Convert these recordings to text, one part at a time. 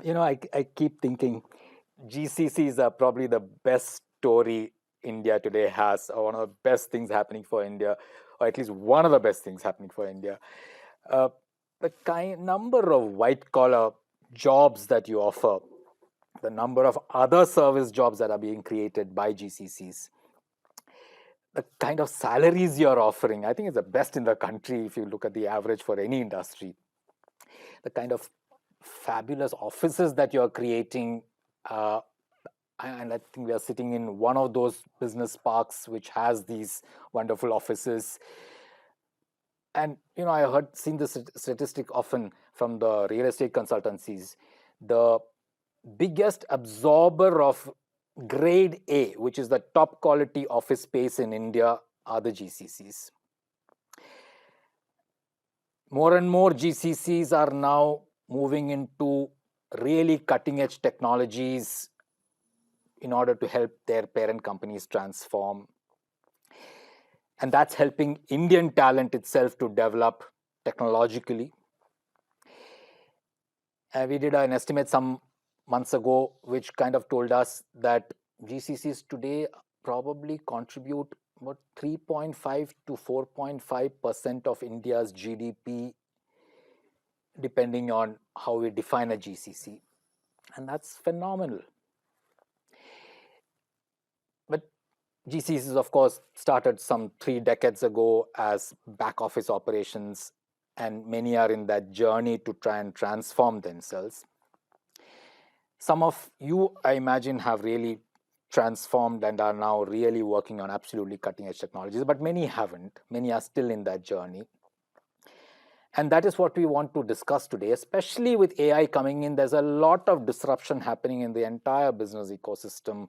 I keep thinking GCCs are probably the best story India today has, or one of the best things happening for India, or at least one of the best things happening for India. Uh, the number of white collar jobs that you offer, the number of other service jobs that are being created by GCCs, the kind of salaries you're offering, I think it's the best in the country if you look at the average for any industry. The kind of fabulous offices that you're creating. And I think we are sitting in one of those business parks which has these wonderful offices. And I seen this statistic often from the real estate consultancies. The biggest absorber of grade A, which is the top quality office space in India, are the GCCs. More and more GCCs are now moving into really cutting edge technologies in order to help their parent companies transform. And that's helping Indian talent itself to develop technologically. We did an estimate some months ago, which kind of told us that GCCs today probably contribute about 3.5 to 4.5% of India's GDP, depending on how we define a GCC. And that's phenomenal. But GCCs, of course, started some 3 decades ago as back office operations, and many are in that journey to try and transform themselves. Some of you, I imagine, have really transformed and are now really working on absolutely cutting edge technologies, but many haven't. Many are still in that journey. And that is what we want to discuss today, especially with AI coming in. There's a lot of disruption happening in the entire business ecosystem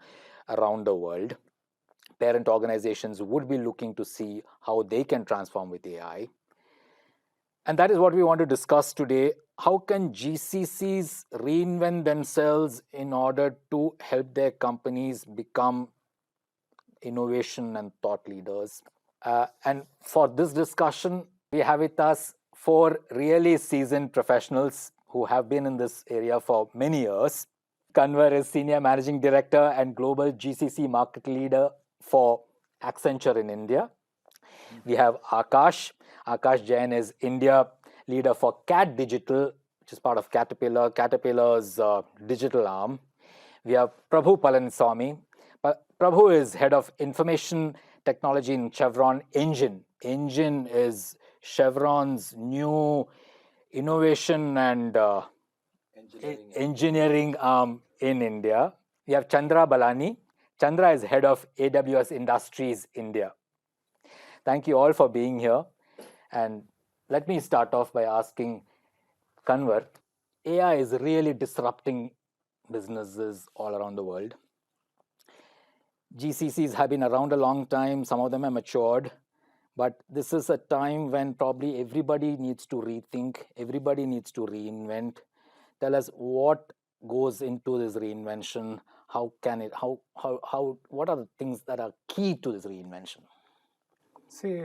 around the world. Parent organizations would be looking to see how they can transform with AI. And that is what we want to discuss today. How can GCCs reinvent themselves in order to help their companies become innovation and thought leaders? And for this discussion, we have with us 4 really seasoned professionals who have been in this area for many years. Kanwar is Senior Managing Director and Global GCC Market Leader for Accenture in India. We have Akash. Akash Jain is India Leader for CAT Digital, which is part of Caterpillar, Caterpillar's digital arm. We have Prabhu Palanisamy. Prabhu is Head of Information Technology in Chevron Engine. Engine is Chevron's new innovation and engineering arm in India. We have Chandra Balani. Chandra is Head of AWS Industries India. Thank you all for being here. And let me start off by asking Kanwar, AI is really disrupting businesses all around the world. GCCs have been around a long time. Some of them have matured. But this is a time when probably everybody needs to rethink. Everybody needs to reinvent. Tell us what goes into this reinvention. How can it, what are the things that are key to this reinvention? See,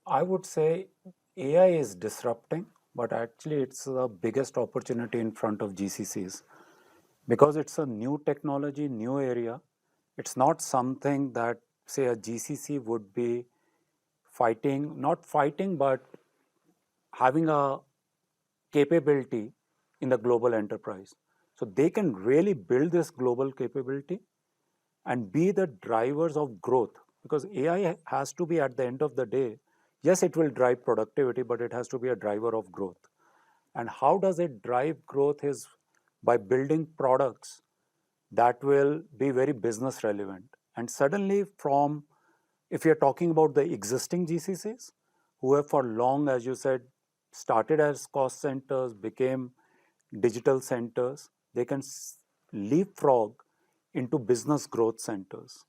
I would say AI is disrupting, but actually it's the biggest opportunity in front of GCCs because it's a new technology, new area. It's not something that, say, a GCC would be fighting, not fighting, but having a capability in the global enterprise. So they can really build this global capability and be the drivers of growth, because AI has to be, at the end of the day, yes, it will drive productivity, but it has to be a driver of growth. And how does it drive growth is by building products that will be very business relevant. And suddenly if you're talking about the existing GCCs, who have for long, as you said, started as cost centers, became digital centers, they can leapfrog into business growth centers.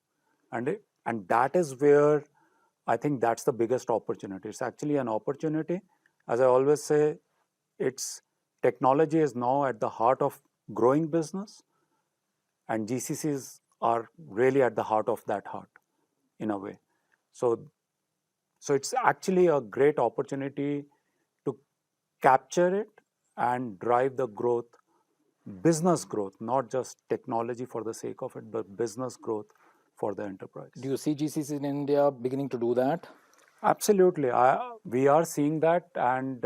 And that is where I think that's the biggest opportunity. It's actually an opportunity. As I always say, technology is now at the heart of growing business, and GCCs are really at the heart of that heart, in a way. So it's actually a great opportunity to capture it and drive the growth business growth, not just technology for the sake of it, but business growth for the enterprise. Do you see GCCs in India beginning to do that? Absolutely. We are seeing that, and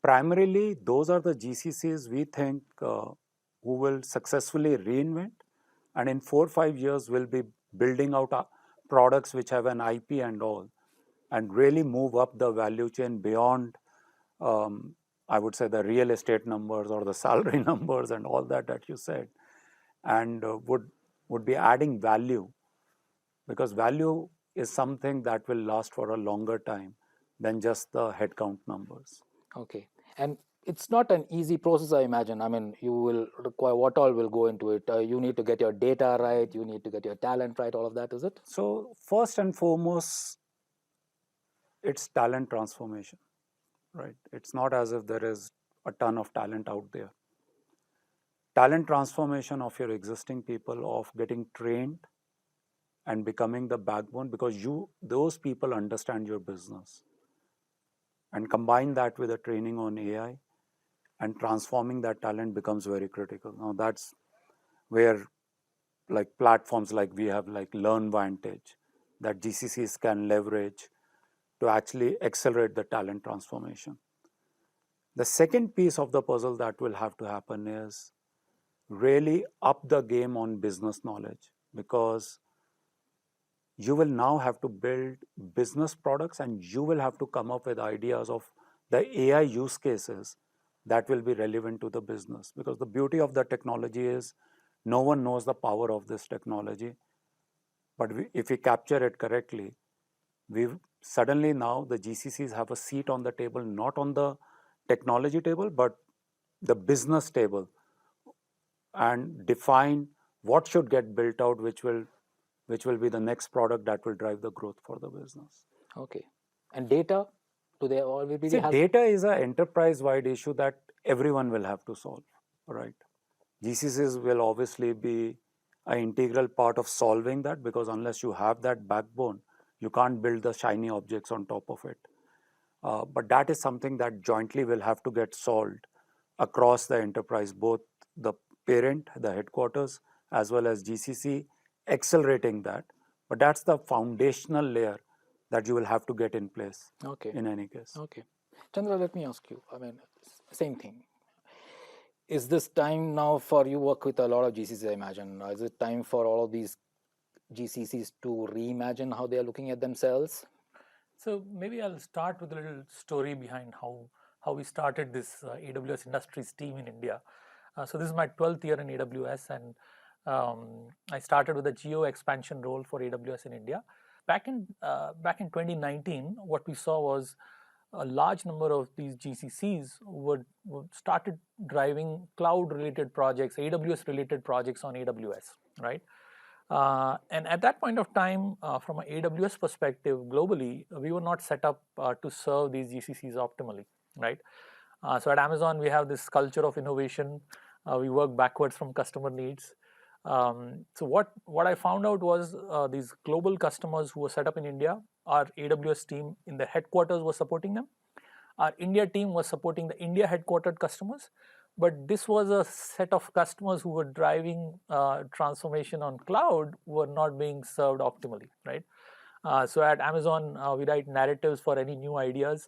primarily those are the GCCs we think who will successfully reinvent, and in 4 or 5 years will be building out products which have an IP and all, and really move up the value chain beyond, I would say, the real estate numbers or the salary numbers and all that you said, and would be adding value, because value is something that will last for a longer time than just the headcount numbers. Okay. And it's not an easy process, I imagine. I mean, you will require what all will go into it. You need to get your data right, you need to get your talent right, all of that, is it? So, first and foremost, it's talent transformation, right? It's not as if there is a ton of talent out there. Talent transformation of your existing people, of getting trained and becoming the backbone, because those people understand your business, and combine that with a training on AI, and transforming that talent becomes very critical. Now that's where, like, platforms like we have, like LearnVantage, that GCCs can leverage to actually accelerate the talent transformation. The second piece of the puzzle that will have to happen is really up the game on business knowledge, because you will now have to build business products, and you will have to come up with ideas of the AI use cases that will be relevant to the business. Because the beauty of the technology is no one knows the power of this technology, but if we capture it correctly, we suddenly now the GCCs have a seat on the table, not on the technology table, but the business table, and define what should get built out, which will be the next product that will drive the growth for the business. Okay. And data, do they already See, have? data is an enterprise-wide issue that everyone will have to solve, right? GCCs will obviously be an integral part of solving that, because unless you have that backbone, you can't build the shiny objects on top of it. But that is something that jointly will have to get solved across the enterprise, both the parent, the headquarters, as well as GCC, accelerating that. But that's the foundational layer that you will have to get in place. Okay. In any case. Okay. Chandra, let me ask you. I mean, same thing. Is this time now for you work with a lot of GCCs, I imagine? Is it time for all of these GCCs to reimagine how they are looking at themselves? So maybe I'll start with a little story behind how we started this AWS Industries team in India. So this is my 12th year in AWS, and I started with a geo expansion role for AWS in India. Back in 2019, what we saw was a large number of these GCCs would started driving cloud-related projects, AWS-related projects on AWS, right? And at that point of time, from an AWS perspective, globally, we were not set up to serve these GCCs optimally, right? So at Amazon, we have this culture of innovation. We work backwards from customer needs. So what I found out was these global customers who were set up in India, our AWS team in the headquarters was supporting them. Our India team was supporting the India headquartered customers. But this was a set of customers who were driving transformation on cloud were not being served optimally, right? So at Amazon, we write narratives for any new ideas.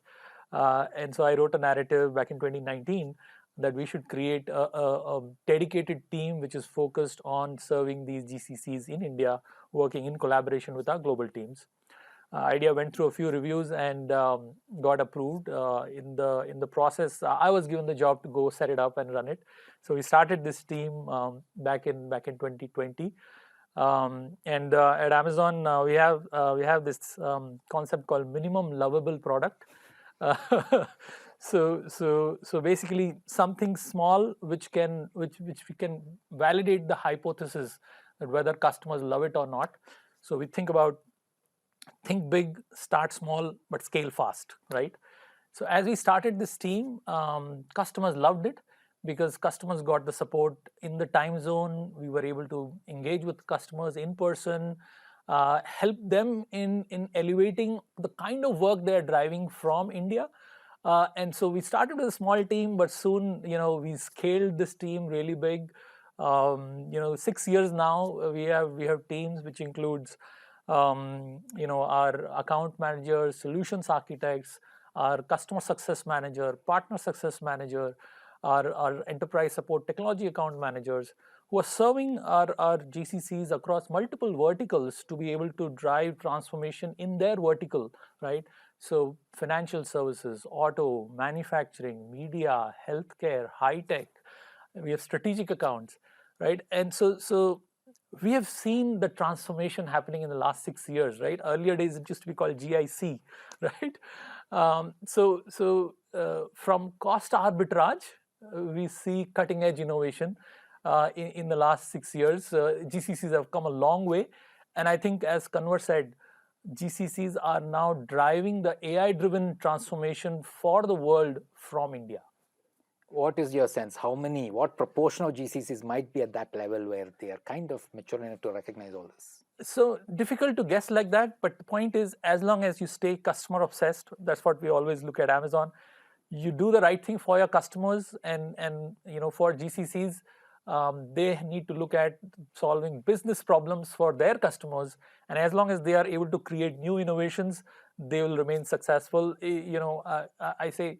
And so I wrote a narrative back in 2019 that we should create a dedicated team which is focused on serving these GCCs in India, working in collaboration with our global teams. Idea went through a few reviews and got approved. In the process, I was given the job to go set it up and run it. So we started this team back in 2020. And at Amazon, we have this concept called minimum lovable product. So basically something small which we can validate the hypothesis that whether customers love it or not. So we think big, start small, but scale fast, right? So as we started this team, customers loved it because customers got the support in the time zone. We were able to engage with customers in person, help them in elevating the kind of work they're driving from India And so we started with a small team, but soon, we scaled this team really big. 6 years now, we have teams which includes, our account managers, solutions architects, our customer success manager, partner success manager, our enterprise support technology account managers, who are serving our GCCs across multiple verticals to be able to drive transformation in their vertical, right? So financial services, auto, manufacturing, media, healthcare, high tech. We have strategic accounts, right? And so we have seen the transformation happening in the last 6 years, right? Earlier days it used to be called GIC, right? From cost arbitrage, we see cutting edge innovation in the last 6 years. GCCs have come a long way, and I think, as Kanwar said, GCCs are now driving the AI-driven transformation for the world from India. What is your sense? What proportion of GCCs might be at that level where they are kind of mature enough to recognize all this? So difficult to guess like that, but the point is, as long as you stay customer obsessed, that's what we always look at Amazon. You do the right thing for your customers, and for GCCs, they need to look at solving business problems for their customers, and as long as they are able to create new innovations, they will remain successful. I say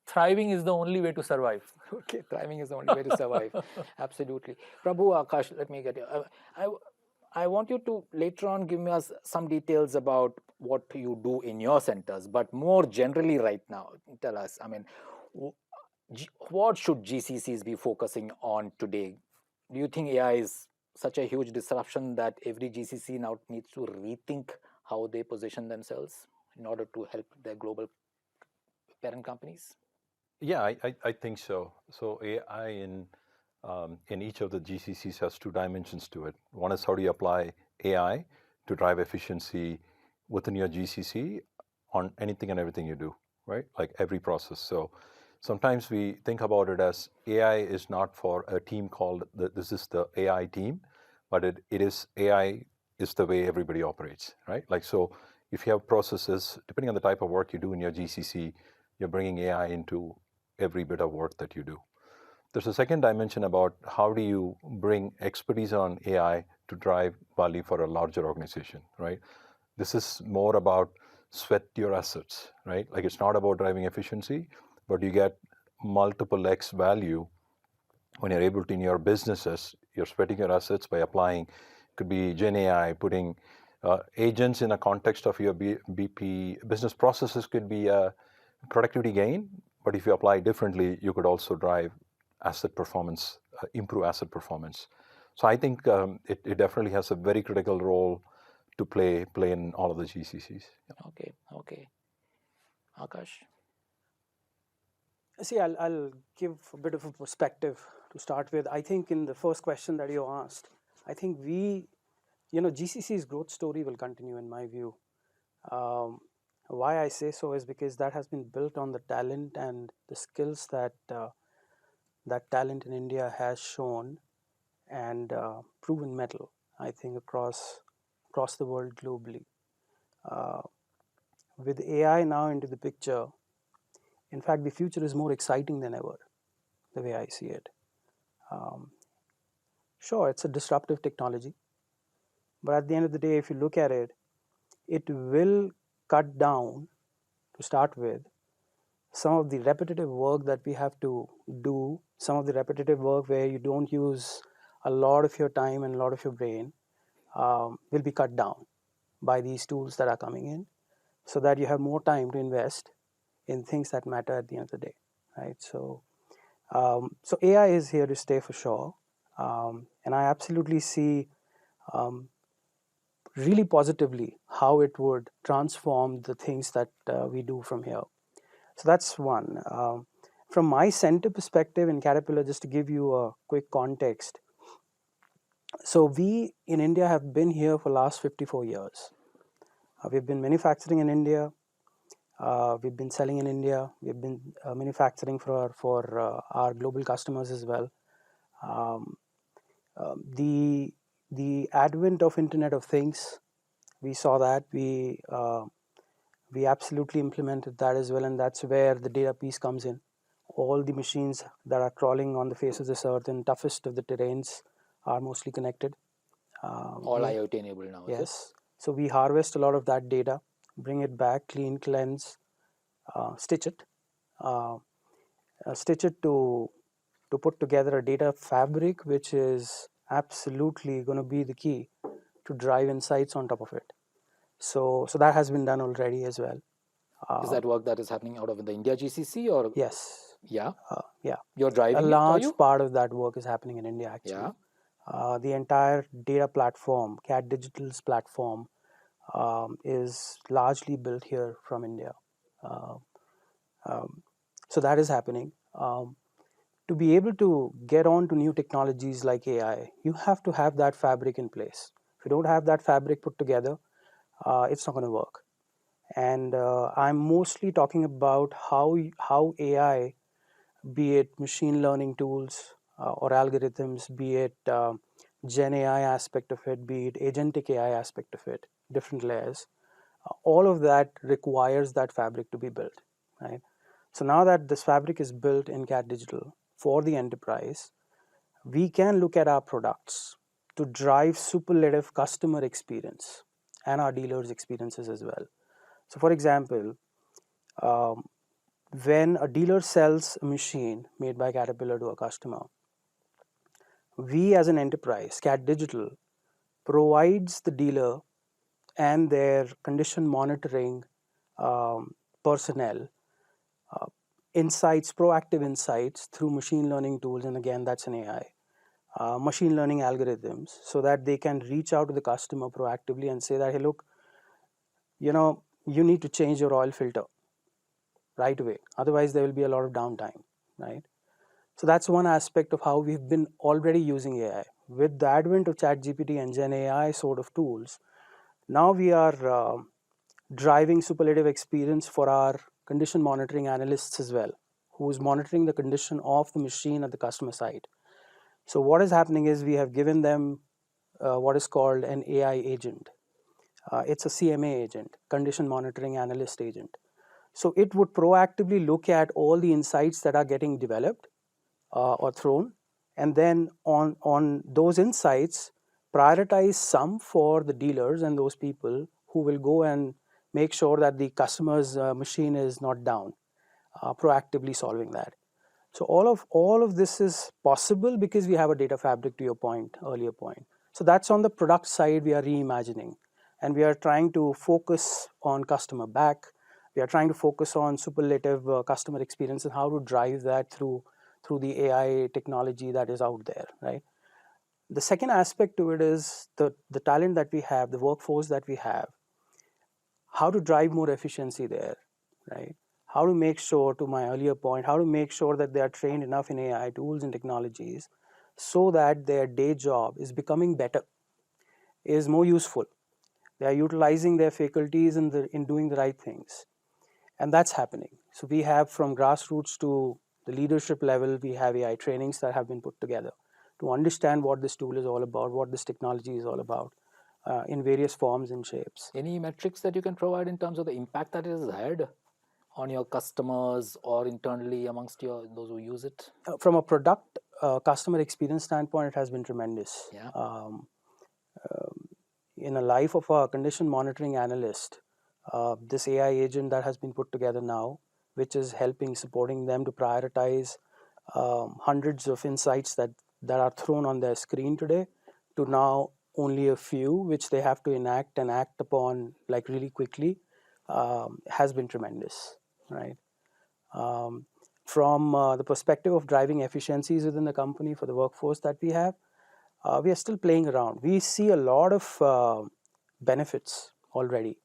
thriving is the only way to survive. Okay, thriving is the only way to survive. Absolutely. Prabhu, Akash, let me get you. I want you to later on give me some details about what you do in your centers, but more generally right now, tell us, I mean, what should GCCs be focusing on today? Do you think AI is such a huge disruption that every GCC now needs to rethink how they position themselves in order to help their global parent companies? Yeah, I think so. So AI in each of the GCCs has two dimensions to it. One is how do you apply AI to drive efficiency within your GCC on anything and everything you do, right? Like every process. So sometimes we think about it as AI is not for a team called this is the AI team, but it is AI is the way everybody operates, right? Like, so if you have processes, depending on the type of work you do in your GCC, you're bringing AI into every bit of work that you do. There's a second dimension about how do you bring expertise on AI to drive value for a larger organization, right? This is more about sweat your assets, right? Like, it's not about driving efficiency, but you get multiple X value when you're able to, in your businesses, you're sweating your assets by applying, could be Gen AI, putting agents in a context of your BP business processes could be a productivity gain, but if you apply differently, you could also drive asset performance, improve asset performance. So I think it definitely has a very critical role to play in all of the GCCs. Okay. Akash? See, I'll give a bit of a perspective to start with. I think in the first question that you asked, I think GCC's growth story will continue in my view. Why I say so is because that has been built on the talent and the skills that that talent in India has shown and proven mettle, I think, across the world globally. With AI now into the picture, in fact, the future is more exciting than ever, the way I see it. Sure, it's a disruptive technology, but at the end of the day, if you look at it, it will cut down, to start with, some of the repetitive work that we have to do, some of the repetitive work where you don't use a lot of your time and a lot of your brain will be cut down by these tools that are coming in, so that you have more time to invest in things that matter at the end of the day, right? So AI is here to stay for sure, and I absolutely see really positively how it would transform the things that we do from here. So that's one. From my center perspective in Caterpillar, just to give you a quick context, so we in India have been here for the last 54 years. We've been manufacturing in India. We've been selling in India. We've been manufacturing for our global customers as well. The advent of Internet of Things, we saw that. We absolutely implemented that as well, and that's where the data piece comes in. All the machines that are crawling on the face of this earth in toughest of the terrains are mostly connected. All IoT enabled now, is it? Yes. So we harvest a lot of that data, bring it back, clean, cleanse, stitch it to put together a data fabric, which is absolutely going to be the key to drive insights on top of it. So that has been done already as well. Is that work that is happening out of the India GCC or? Yes. Yeah. Yeah. You're driving a it, are large you? part of that work is happening in India, actually. Yeah. The entire data platform, CAD Digital's platform, is largely built here from India. So that is happening. To be able to get on to new technologies like AI, you have to have that fabric in place. If you don't have that fabric put together, it's not going to work. And I'm mostly talking about how AI, be it machine learning tools or algorithms, be it Gen AI aspect of it, be it agentic AI aspect of it, different layers, all of that requires that fabric to be built, right? So now that this fabric is built in CAD Digital for the enterprise, we can look at our products to drive superlative customer experience and our dealers' experiences as well. So, for example, when a dealer sells a machine made by Caterpillar to a customer, we as an enterprise, CAD Digital, provides the dealer and their condition monitoring personnel insights, proactive insights through machine learning tools, and again, that's an AI, machine learning algorithms, so that they can reach out to the customer proactively and say that, hey, look, you need to change your oil filter right away. Otherwise, there will be a lot of downtime, right? So that's one aspect of how we've been already using AI. With the advent of ChatGPT and Gen AI sort of tools, now we are driving superlative experience for our condition monitoring analysts as well, who's monitoring the condition of the machine at the customer side. So what is happening is we have given them what is called an AI agent. It's a CMA agent, condition monitoring analyst agent. So it would proactively look at all the insights that are getting developed or thrown, and then on those insights, prioritize some for the dealers and those people who will go and make sure that the customer's machine is not down, proactively solving that. So all of this is possible because we have a data fabric, to your earlier point. So that's on the product side. We are reimagining, and we are trying to focus on customer back. We are trying to focus on superlative customer experience and how to drive that through the AI technology that is out there, right? The second aspect to it is the talent that we have, the workforce that we have, how to drive more efficiency there, right? How to make sure, to my earlier point, how to make sure that they are trained enough in AI tools and technologies so that their day job is becoming better, is more useful. They are utilizing their faculties in doing the right things. And that's happening. So we have, from grassroots to the leadership level, we have AI trainings that have been put together to understand what this tool is all about, what this technology is all about, in various forms and shapes. Any metrics that you can provide in terms of the impact that it has had on your customers or internally amongst those who use it? From a product customer experience standpoint, it has been tremendous. Yeah. In a life of a condition monitoring analyst, this AI agent that has been put together now, which is supporting them to prioritize hundreds of insights that are thrown on their screen today, to now only a few which they have to enact and act upon like really quickly, has been tremendous, right? From the perspective of driving efficiencies within the company for the workforce that we have, we are still playing around. We see a lot of benefits already.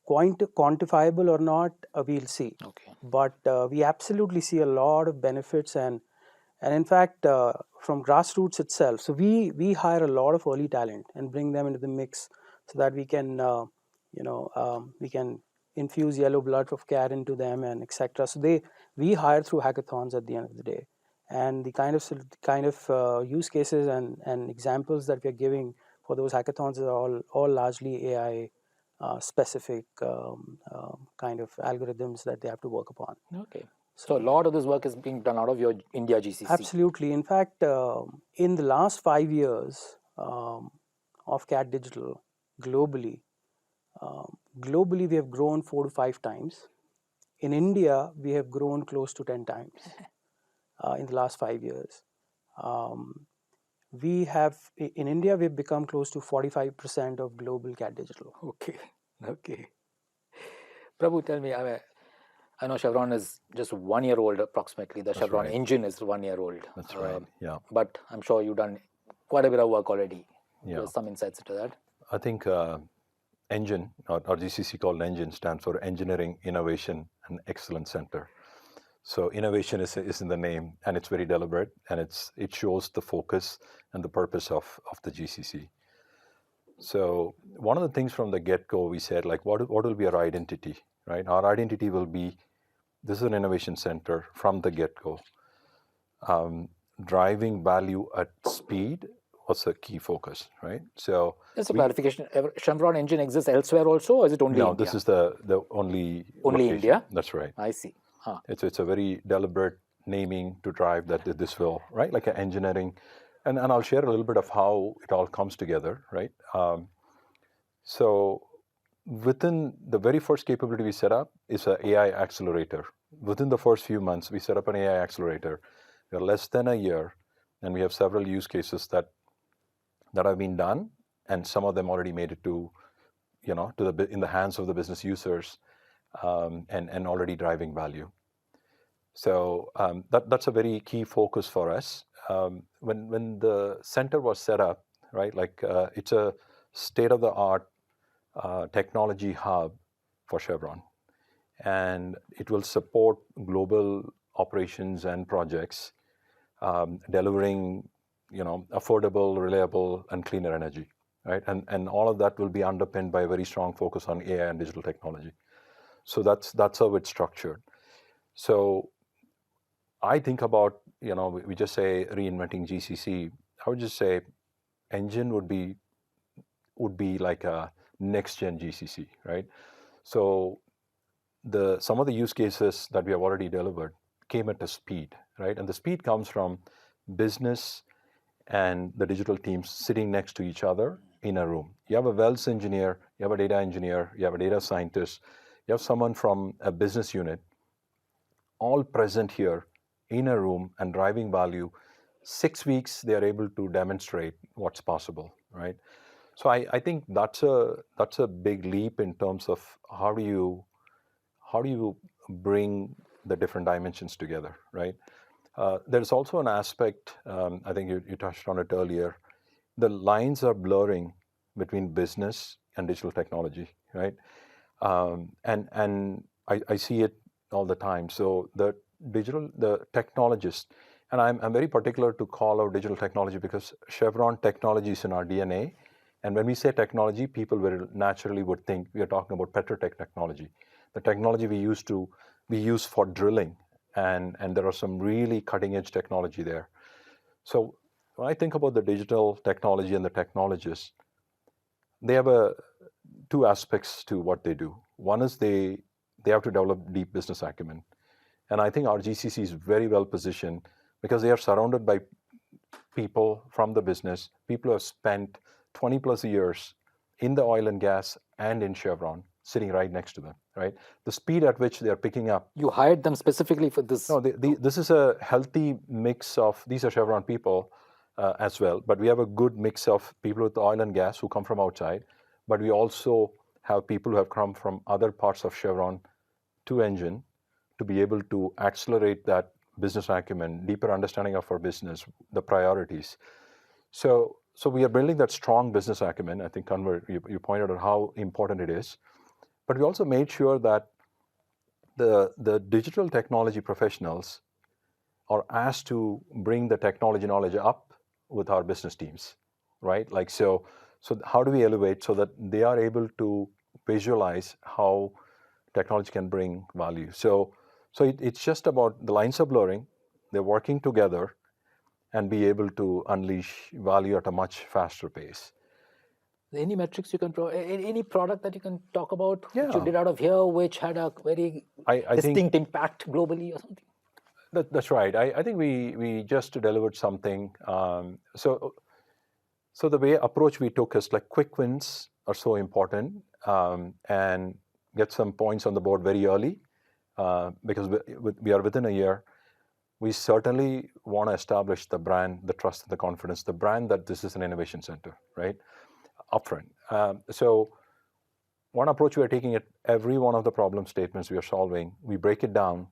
Quantifiable or not, we'll see. Okay. But we absolutely see a lot of benefits, and in fact, from grassroots itself. So we hire a lot of early talent and bring them into the mix so that we can we can infuse yellow blood of CAD into them and etc. So we hire through hackathons at the end of the day, and the kind of use cases and examples that we are giving for those hackathons are all largely AI specific kind of algorithms that they have to work upon. Okay. So a lot of this work is being done out of your India GCC. Absolutely. In fact, in the last 5 years of CAT Digital globally, we have grown 4 to 5 times. In India, we have grown close to 10 times in the last 5 years. We have, in India, we've become close to 45% of global CAT Digital. Okay. Okay. Prabhu, tell me, I know Chevron is just 1 year old approximately. The Chevron right. engine is 1 year old. That's right. Yeah. But I'm sure you've done quite a bit of work already. Yeah. There's some insights into that. I think Engine, or GCC called Engine, stands for Engineering, Innovation, and Excellence Center. So innovation is in the name, and it's very deliberate, and it shows the focus and the purpose of the GCC. So one of the things from the get-go, we said, like, what will be our identity, right? Our identity will be, this is an innovation center from the get-go. Driving value at speed was a key focus, right? So just a clarification, Chevron engine exists elsewhere also, or is it only no, India? This is the only location. India? That's right. I see. Huh. It's a very deliberate naming to drive that this will, right? Like an engineering, and I'll share a little bit of how it all comes together, right? So within the very first capability we set up is an AI accelerator. Within the first few months, we set up an AI accelerator. We're less than a year, and we have several use cases that have been done, and some of them already made it to in the hands of the business users, and already driving value. So that's a very key focus for us. When the center was set up, right, like it's a state-of-the-art technology hub for Chevron, and it will support global operations and projects, delivering affordable, reliable, and cleaner energy, right? And all of that will be underpinned by a very strong focus on AI and digital technology. So that's how it's structured. So I think about, we just say reinventing GCC. I would just say engine would be like a next gen GCC, right? So some of the use cases that we have already delivered came at a speed, right? And the speed comes from business and the digital teams sitting next to each other in a room. You have a wells engineer, you have a data engineer, you have a data scientist, you have someone from a business unit, all present here in a room and driving value. 6 weeks, they are able to demonstrate what's possible, right? So I think that's a big leap in terms of how do you bring the different dimensions together, right? There's also an aspect, I think you touched on it earlier, the lines are blurring between business and digital technology, right? And I see it all the time. So the technologists, and I'm very particular to call out digital technology because Chevron technology is in our DNA. And when we say technology, people very naturally would think we are talking about Petrotech technology. The technology we use for drilling, and there are some really cutting edge technology there. So when I think about the digital technology and the technologists, they have two aspects to what they do. One is they have to develop deep business acumen. And I think our GCC is very well positioned because they are surrounded by people from the business, people who have spent 20 plus years in the oil and gas and in Chevron, sitting right next to them, right? The speed at which they are picking up. You hired them specifically for this? No, this is a healthy mix of, these are Chevron people as well, but we have a good mix of people with oil and gas who come from outside, but we also have people who have come from other parts of Chevron to Engine to be able to accelerate that business acumen, deeper understanding of our business, the priorities. So we are building that strong business acumen. I think, Kanwar, you pointed out how important it is. But we also made sure that the digital technology professionals are asked to bring the technology knowledge up with our business teams, right? Like, so how do we elevate so that they are able to visualize how technology can bring value? So it's just about the lines are blurring, they're working together and be able to unleash value at a much faster pace. Any metrics you can provide? Any product that you can talk about which you Yeah. did out of here, which had a very I think distinct impact globally or something? that's right. I think we just delivered something. So the way approach we took is like quick wins are so important, and get some points on the board very early, because we are within a year. We certainly want to establish the brand, the trust, and the confidence, the brand that this is an innovation center, right? Upfront. So one approach we are taking at every one of the problem statements we are solving, we break it down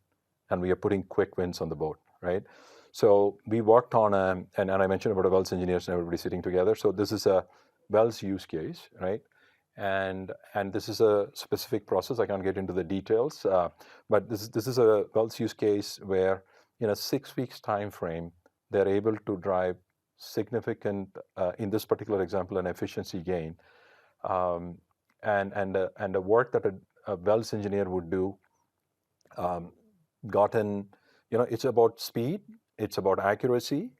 and we are putting quick wins on the board, right? So we worked on, and I mentioned about the Wells engineers and everybody sitting together. So this is a Wells use case, right? And this is a specific process. I can't get into the details, but this is a Wells use case where in a 6 weeks time frame, they're able to drive significant, in this particular example, an efficiency gain. And the work that a Wells engineer would do, gotten, it's about speed, it's about accuracy,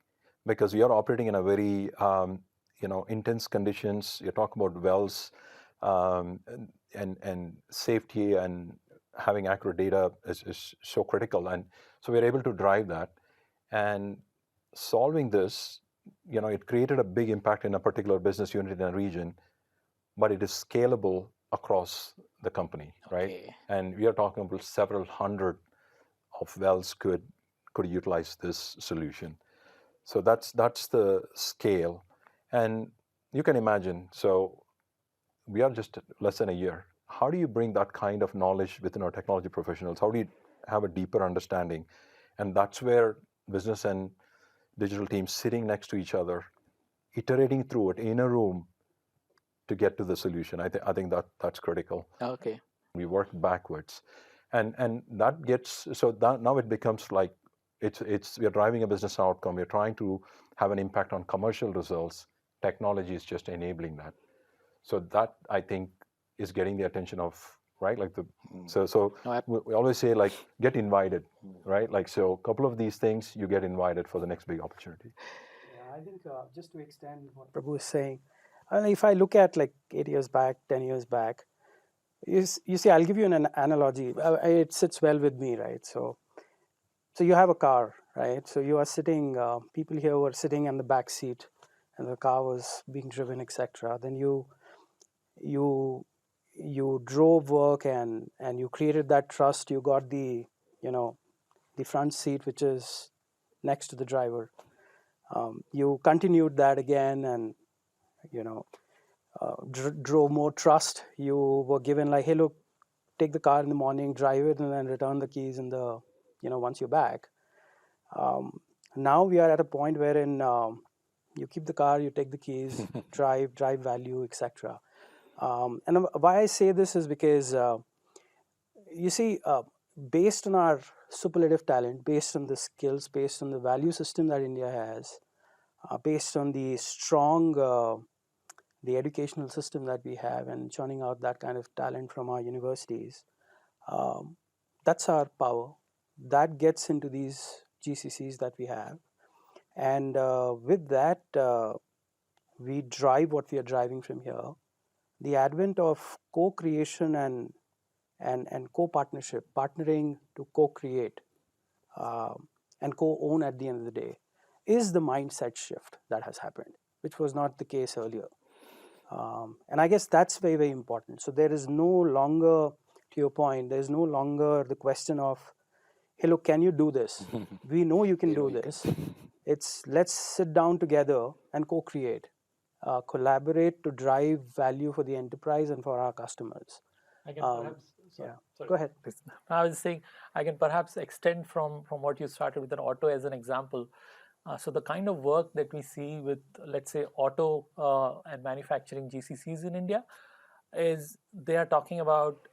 because we are operating in a very, intense conditions. You're talking about wells, and safety and having accurate data is so critical. And so we're able to drive that. And solving this, it created a big impact in a particular business unit in a region, but it is scalable across the company, right? Okay. And we are talking about several hundred of wells could utilize this solution. So that's the scale. And you can imagine, so we are just less than a year. How do you bring that kind of knowledge within our technology professionals? How do you have a deeper understanding? And that's where business and digital teams sitting next to each other, iterating through it in a room to get to the solution. I think that's critical. Okay. We work backwards, and that gets, so that now it becomes like we are driving a business outcome. We're trying to have an impact on commercial results. Technology is just enabling that. So that, I think, is getting the attention of, right? Like we always say, like, get invited, right? Like, so a couple of these things, you get invited for the next big opportunity. Yeah, I think just to extend what Prabhu is saying, if I look at like 8 years back, 10 years back, you see, I'll give you an analogy. It sits well with me, right? So you have a car, right? So you are sitting, people here were sitting in the back seat, and the car was being driven, etc. Then you drove work and you created that trust. You got the front seat, which is next to the driver. You continued that again, and drove more trust. You were given like, hey, look, take the car in the morning, drive it, and then return the keys in the once you're back. Now we are at a point wherein you keep the car, you take the keys, drive value, etc. And why I say this is because you see, based on our superlative talent, based on the skills, based on the value system that India has, based on the strong the educational system that we have, and churning out that kind of talent from our universities, that's our power. That gets into these GCCs that we have, and with that, we drive what we are driving from here. The advent of co-creation and co-partnership, partnering to co-create and co-own at the end of the day, is the mindset shift that has happened, which was not the case earlier. And I guess that's very, very important. So there is no longer, to your point, there's no longer the question of, hey, look, can you do this? We know you can do this. It's let's sit down together and co-create, collaborate to drive value for the enterprise and for our customers. I can perhaps, sorry. Go ahead. I was saying, I can perhaps extend from what you started with an auto as an example. So the kind of work that we see with, let's say, auto and manufacturing GCCs in India is they are talking about,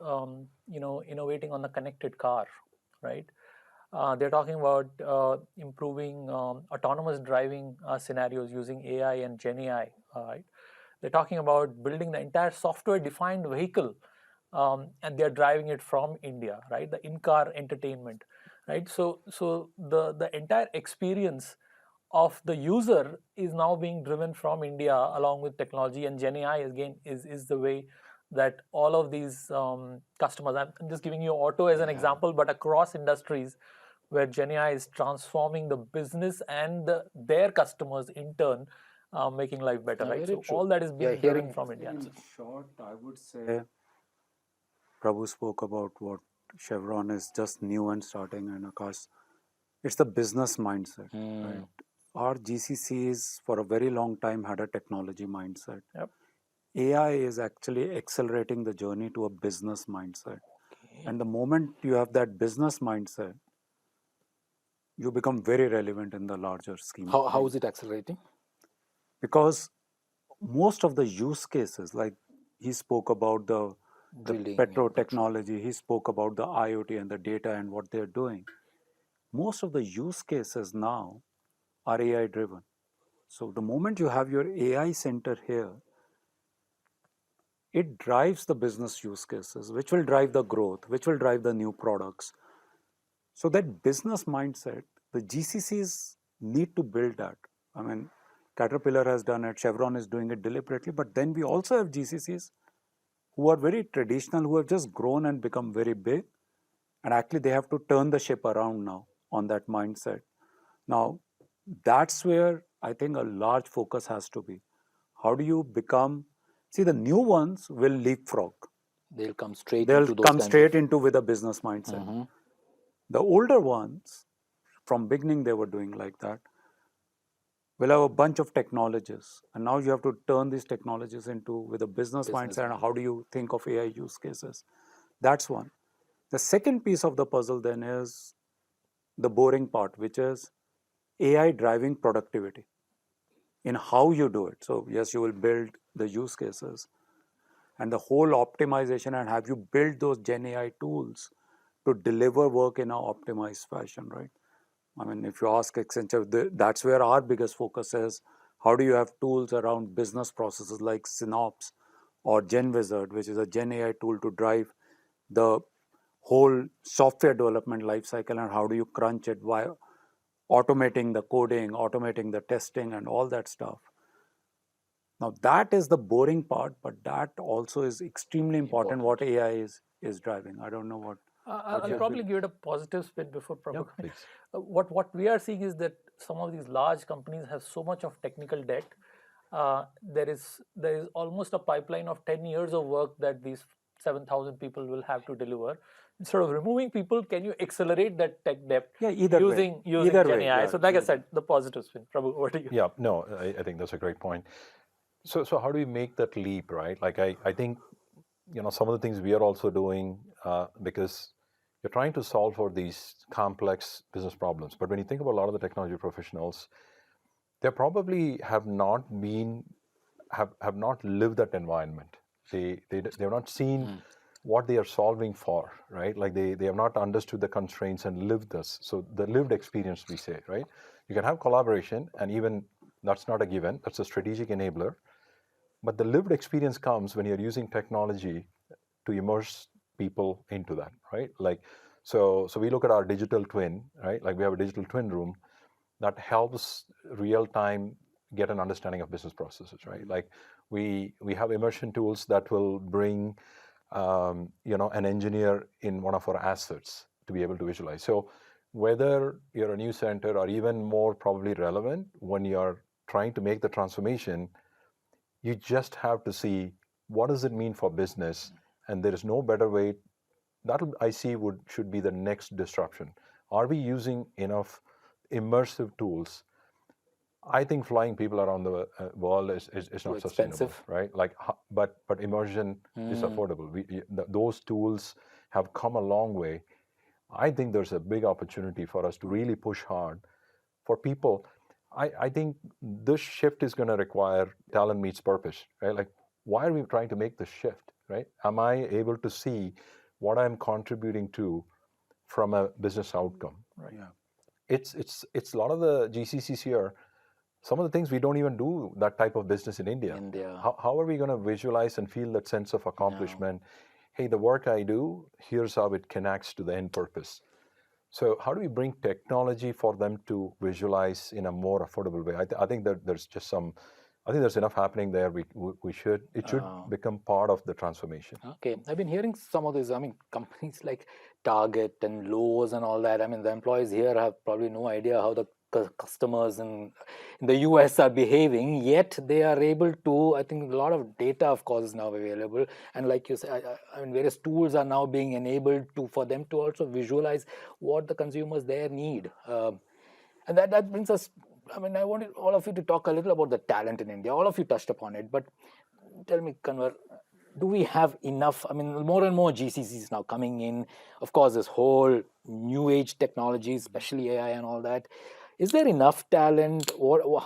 innovating on the connected car, right? They're talking about improving autonomous driving scenarios using AI and Gen AI, right? They're talking about building the entire software-defined vehicle, and they're driving it from India, right? The in-car entertainment, right? So the entire experience of the user is now being driven from India along with technology, and Gen AI again is the way that all of these customers, I'm just giving you auto as an example, but across industries where Gen AI is transforming the business and their customers in turn, making life better, right? So all that is being driven from India. In short, I would say Prabhu spoke about what Chevron is just new and starting, and Akash, it's the business mindset, right? Our GCCs for a very long time had a technology mindset. Yep. AI is actually accelerating the journey to a business mindset. And the moment you have that business mindset, you become very relevant in the larger scheme. How is it accelerating? Because most of the use cases, like he spoke about the petro technology, he spoke about the IoT and the data and what they're doing. Most of the use cases now are AI driven. So the moment you have your AI center here, it drives the business use cases, which will drive the growth, which will drive the new products. So that business mindset, the GCCs need to build that. I mean, Caterpillar has done it, Chevron is doing it deliberately, but then we also have GCCs who are very traditional, who have just grown and become very big. And actually, they have to turn the ship around now on that mindset. Now, that's where I think a large focus has to be. How do you become? See, the new ones will leapfrog. They'll come straight They'll into those come straight into with a business mindset. The older ones, from beginning they were doing like that, will have a bunch of technologies, and now you have to turn these technologies into with a business mindset. And how do you think of AI use cases? That's one. The second piece of the puzzle then is the boring part, which is AI driving productivity in how you do it. So yes, you will build the use cases and the whole optimization, and have you build those Gen AI tools to deliver work in an optimized fashion, right? I mean, if you ask Accenture, that's where our biggest focus is. How do you have tools around business processes like Synops or GenWizard, which is a Gen AI tool to drive the whole software development lifecycle, and how do you crunch it while automating the coding, automating the testing, and all that stuff. Now, that is the boring part, but that also is extremely important what AI is driving. I don't know what. I'll probably give it a positive spin before Prabhu. What we are seeing is that some of these large companies have so much of technical debt. There is almost a pipeline of 10 years of work that these 7,000 people will have to deliver. Instead of removing people, can you accelerate that tech debt using Gen AI? So like I said, the positive spin. Prabhu, over to you. Yeah, no, I think that's a great point. So how do we make that leap, right? Like I think, some of the things we are also doing, because you're trying to solve for these complex business problems. But when you think about a lot of the technology professionals, they probably have not lived that environment. They have not seen what they are solving for, right? Like they have not understood the constraints and lived this. So the lived experience, we say, right? You can have collaboration, and even that's not a given. That's a strategic enabler. But the lived experience comes when you're using technology to immerse people into that, right? Like, so we look at our digital twin, right? Like we have a digital twin room that helps real time get an understanding of business processes, right? Like we have immersion tools that will bring, an engineer in one of our assets to be able to visualize. So whether you're a new center or even more probably relevant when you're trying to make the transformation, you just have to see what does it mean for business, and there is no better way. That I see should be the next disruption. Are we using enough immersive tools? I think flying people around the world is not sustainable, right? Like, but immersion is affordable. Those tools have come a long way. I think there's a big opportunity for us to really push hard for people. I think this shift is going to require talent meets purpose, right? Like, why are we trying to make this shift, right? Am I able to see what I'm contributing to from a business outcome? Right. Yeah. It's a lot of the GCCs here. Some of the things we don't even do that type of business in India. How are we going to visualize and feel that sense of accomplishment? Hey, the work I do, here's how it connects to the end purpose. So how do we bring technology for them to visualize in a more affordable way? I think that there's just some, I think there's enough happening there. It should become part of the transformation. Okay, I've been hearing some of these. I mean, companies like Target and Lowe's and all that. I mean, the employees here have probably no idea how the customers in the US are behaving. Yet they are able to. I think a lot of data, of course, is now available, and like you said, I mean, various tools are now being enabled for them to also visualize what the consumers there need. And that brings us. I mean, I wanted all of you to talk a little about the talent in India. All of you touched upon it, but tell me, Kanwar, do we have enough? I mean, more and more GCCs now coming in. Of course, this whole new age technology, especially AI and all that. Is there enough talent, or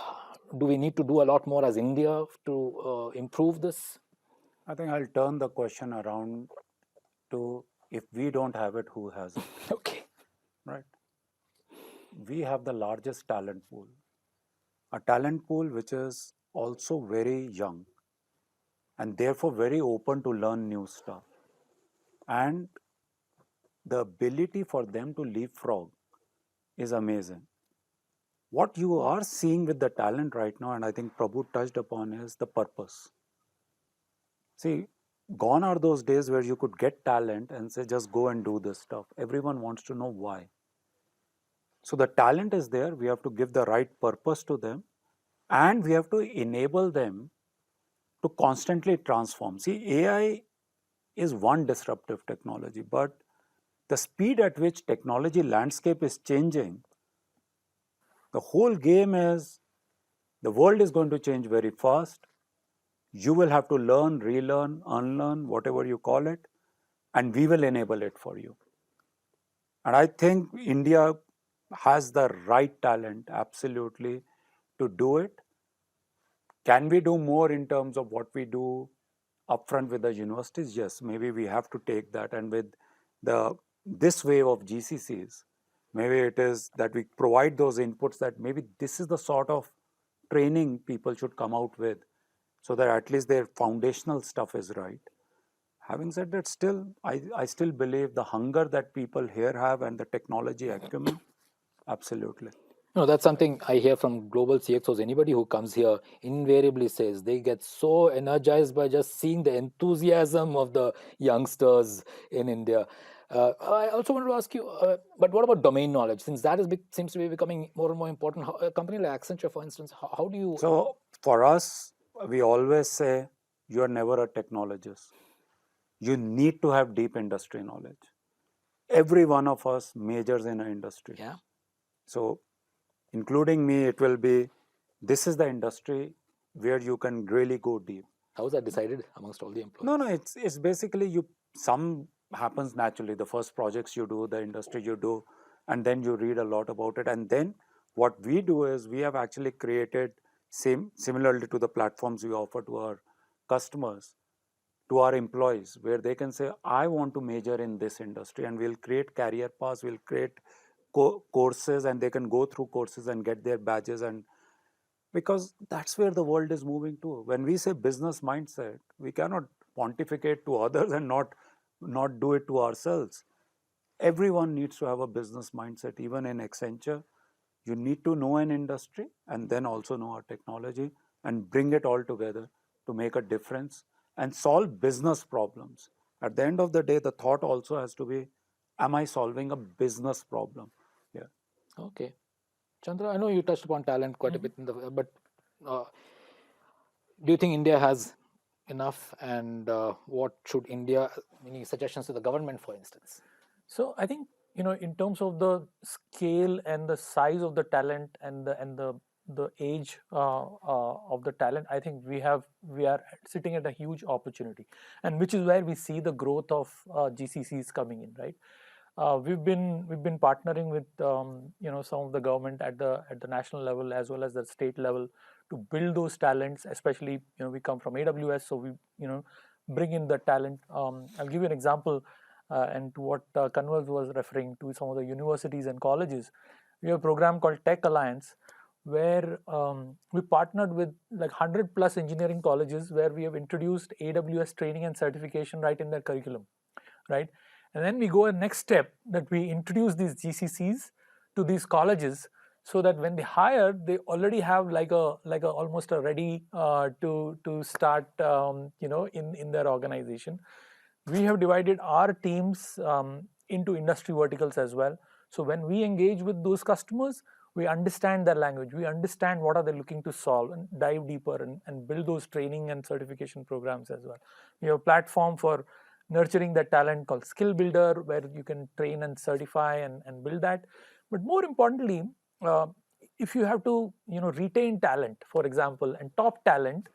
do we need to do a lot more as India to improve this? I think I'll turn the question around to, if we don't have it, who has it? Okay. Right? We have the largest talent pool. A talent pool which is also very young and therefore very open to learn new stuff. And the ability for them to leapfrog is amazing. What you are seeing with the talent right now, and I think Prabhu touched upon, is the purpose. See, gone are those days where you could get talent and say, just go and do this stuff. Everyone wants to know why. So the talent is there. We have to give the right purpose to them, and we have to enable them to constantly transform. See, AI is one disruptive technology, but the speed at which technology landscape is changing, the whole game is, the world is going to change very fast. You will have to learn, relearn, unlearn, whatever you call it, and we will enable it for you. And I think India has the right talent, absolutely, to do it. Can we do more in terms of what we do upfront with the universities? Yes, maybe we have to take that. And with this wave of GCCs, maybe it is that we provide those inputs, that maybe this is the sort of training people should come out with, so that at least their foundational stuff is right. Having said that, still, I still believe the hunger that people here have and the technology acumen, absolutely. No, that's something I hear from global CXOs. Anybody who comes here invariably says they get so energized by just seeing the enthusiasm of the youngsters in India. I also wanted to ask you, but what about domain knowledge? Since that seems to be becoming more and more important, a company like Accenture, for instance, how do you... So for us, we always say, you're never a technologist. You need to have deep industry knowledge. Every one of us majors in an industry. Yeah. So including me, it will be, this is the industry where you can really go deep. How is that decided amongst all the employees? No, it's basically some happens naturally. The first projects you do, the industry you do, and then you read a lot about it. And then what we do is, we have actually created, similarly to the platforms we offer to our customers, to our employees, where they can say, I want to major in this industry, and we'll create career paths, we'll create courses, and they can go through courses and get their badges. And because that's where the world is moving to. When we say business mindset, we cannot pontificate to others and not do it to ourselves. Everyone needs to have a business mindset. Even in Accenture, you need to know an industry and then also know our technology, and bring it all together to make a difference and solve business problems. At the end of the day, the thought also has to be, am I solving a business problem? Yeah. Okay. Chandra, I know you touched upon talent quite a bit, but do you think India has enough, and what should India, any suggestions to the government, for instance? So I think, in terms of the scale and the size of the talent and the age of the talent, I think we are sitting at a huge opportunity, and which is where we see the growth of GCCs coming in, right? We've been partnering with some of the government at the national level as well as the state level to build those talents. Especially, we come from AWS, so we bring in the talent. I'll give you an example, and to what Kanwar was referring to, some of the universities and colleges. We have a program called Tech Alliance, where we partnered with like 100 plus engineering colleges, where we have introduced AWS training and certification right in their curriculum, right? And then we go a next step, that we introduce these GCCs to these colleges, so that when they hire, they already have like a almost a ready to start in their organization. We have divided our teams into industry verticals as well. So when we engage with those customers, we understand their language, we understand what are they looking to solve, and dive deeper and build those training and certification programs as well. We have a platform for nurturing that talent called Skill Builder, where you can train and certify and build that. But more importantly, if you have to retain talent, for example, and top talent,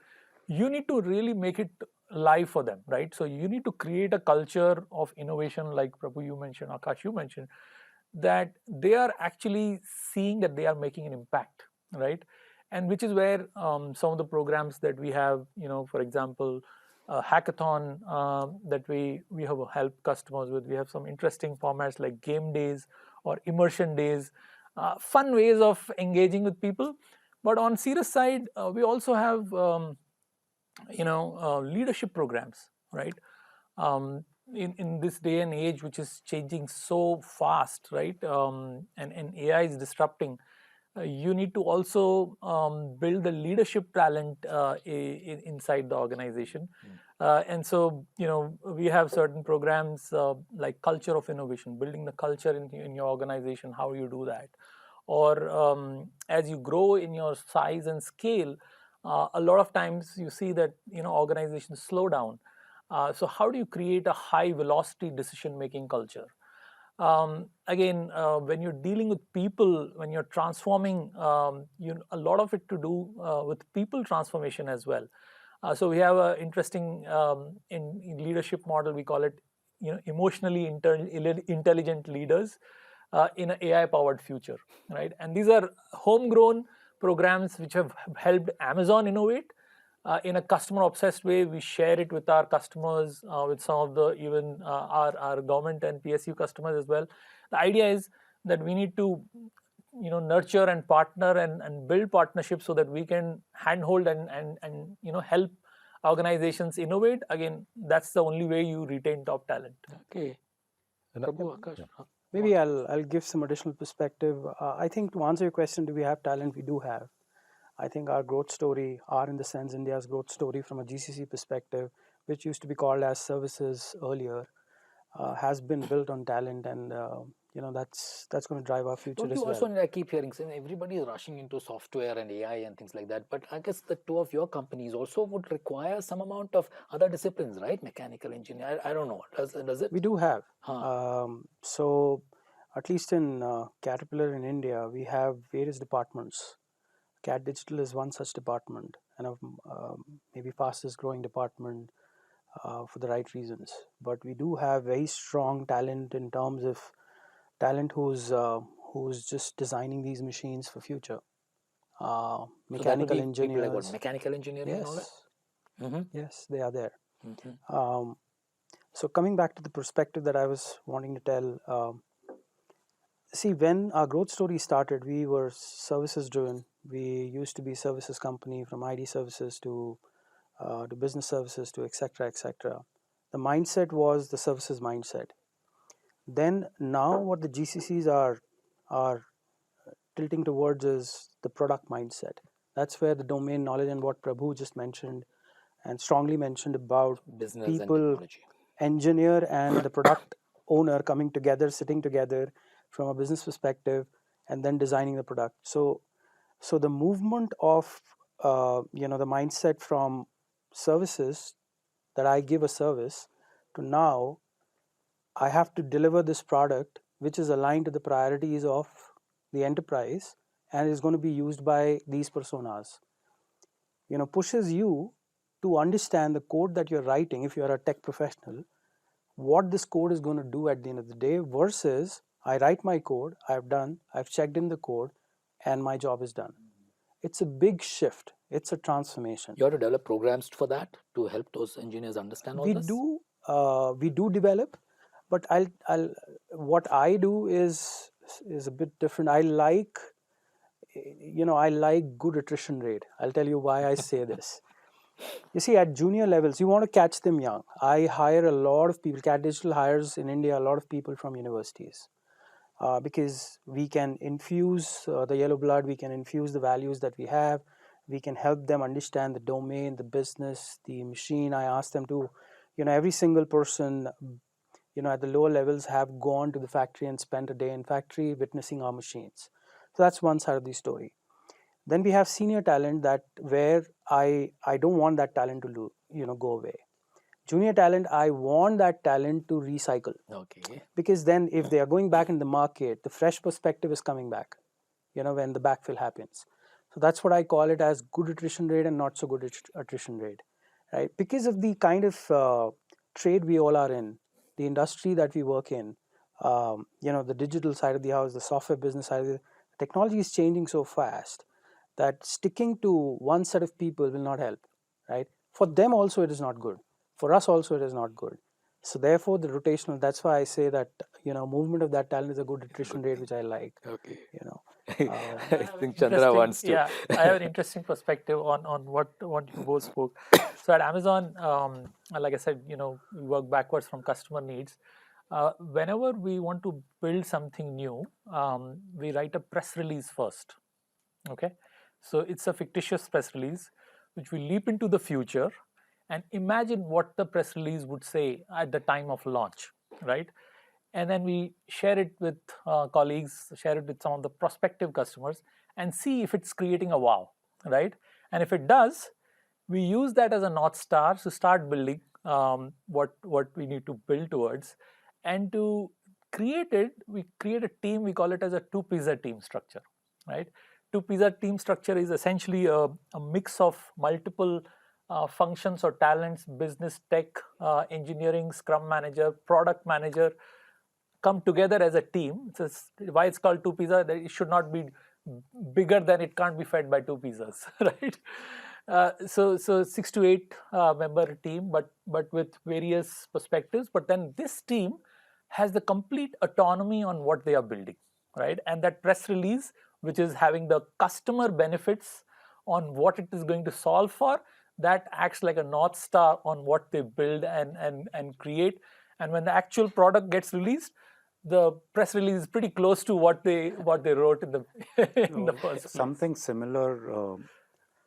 you need to really make it live for them, right? So you need to create a culture of innovation, like Prabhu you mentioned, Akash you mentioned, that they are actually seeing that they are making an impact, right? And which is where some of the programs that we have, for example, hackathon that we have helped customers with. We have some interesting formats like game days or immersion days, fun ways of engaging with people. But on serious side, we also have leadership programs, right? In this day and age, which is changing so fast, right? And AI is disrupting. You need to also build the leadership talent inside the organization. And so, we have certain programs like culture of innovation, building the culture in your organization, how you do that. Or as you grow in your size and scale, a lot of times you see that organizations slow down. So how do you create a high velocity decision making culture? Again, when you're dealing with people, when you're transforming, a lot of it to do with people transformation as well. So we have an interesting in leadership model, we call it emotionally intelligent leaders in an AI powered future, right? And these are homegrown programs which have helped Amazon innovate in a customer obsessed way. We share it with our customers, with some of the even our government and PSU customers as well. The idea is that we need to nurture and partner and build partnerships so that we can handhold and help organizations innovate. Again, that's the only way you retain top talent. Okay. Prabhu, Akash. Maybe I'll give some additional perspective. I think to answer your question, do we have talent? We do have. I think our growth story, in the sense India's growth story from a GCC perspective, which used to be called as services earlier, has been built on talent, and that's going to drive our future Don't as you well. also, I keep hearing, saying everybody is rushing into software and AI and things like that, but I guess the two of your companies also would require some amount of other disciplines, right? Mechanical engineer, I don't know. Does it? We do have. Huh. So at least in Caterpillar in India, we have various departments. CAD Digital is one such department, and a maybe fastest growing department for the right reasons. But we do have very strong talent in terms of talent who's just designing these machines for future. Mechanical engineers. Like what, mechanical engineering and all that? Mm-hmm. Yes, they are there. Mm-hmm. So coming back to the perspective that I was wanting to tell, see, when our growth story started, we were services driven. We used to be services company, from ID services to business services to etc. etc. The mindset was the services mindset. Then now what the GCCs are tilting towards is the product mindset. That's where the domain knowledge and what Prabhu just mentioned and strongly mentioned about business people, and technology, engineer and the product owner coming together, sitting together from a business perspective, and then designing the product. So the movement of the mindset from services, that I give a service, to now I have to deliver this product which is aligned to the priorities of the enterprise and is going to be used by these personas, pushes you to understand the code that you're writing, if you're a tech professional, what this code is going to do at the end of the day, versus I write my code, I've checked in the code, and my job is done. It's a big shift. It's a transformation. You have to develop programs for that to help those engineers understand all this? We do develop, but what I do is a bit different. I like good attrition rate. I'll tell you why I say this. You see, at junior levels, you want to catch them young. I hire a lot of people. Cat Digital hires in India a lot of people from universities because we can infuse the yellow blood, we can infuse the values that we have, we can help them understand the domain, the business, the machine. I ask them to, every single person, at the lower levels have gone to the factory and spent a day in factory witnessing our machines. So that's one side of the story. Then we have senior talent that where I don't want that talent to go away. Junior talent, I want that talent to recycle. Okay. Because then if they are going back in the market, the fresh perspective is coming back, when the backfill happens. So that's what I call it as good attrition rate and not so good attrition rate, right? Because of the kind of trade we all are in, the industry that we work in, the digital side of the house, the software business side of the technology is changing so fast that sticking to one set of people will not help, right? For them also it is not good. For us also it is not good. So therefore the rotational, that's why I say that, movement of that talent is a good attrition rate, which I like. Okay. I think Chandra wants to. Yeah, I have an interesting perspective on what you both spoke. So at Amazon, like I said, we work backwards from customer needs. Whenever we want to build something new, we write a press release first. Okay, so it's a fictitious press release, which we leap into the future and imagine what the press release would say at the time of launch, right? And then we share it with colleagues, share it with some of the prospective customers, and see if it's creating a wow, right? And if it does, we use that as a North Star to start building what we need to build towards. And to create it, we create a team, we call it as a two-pizza team structure, right? Two-pizza team structure is essentially a mix of multiple functions or talents, business, tech, engineering, scrum manager, product manager, come together as a team. Why it's called two pizza? It should not be bigger than it can't be fed by two pizzas, right? So 6 to 8 member team, but with various perspectives. But then this team has the complete autonomy on what they are building, right? And that press release, which is having the customer benefits on what it is going to solve for, that acts like a North Star on what they build and create. And when the actual product gets released, the press release is pretty close to what they wrote in the in the first place. Something similar.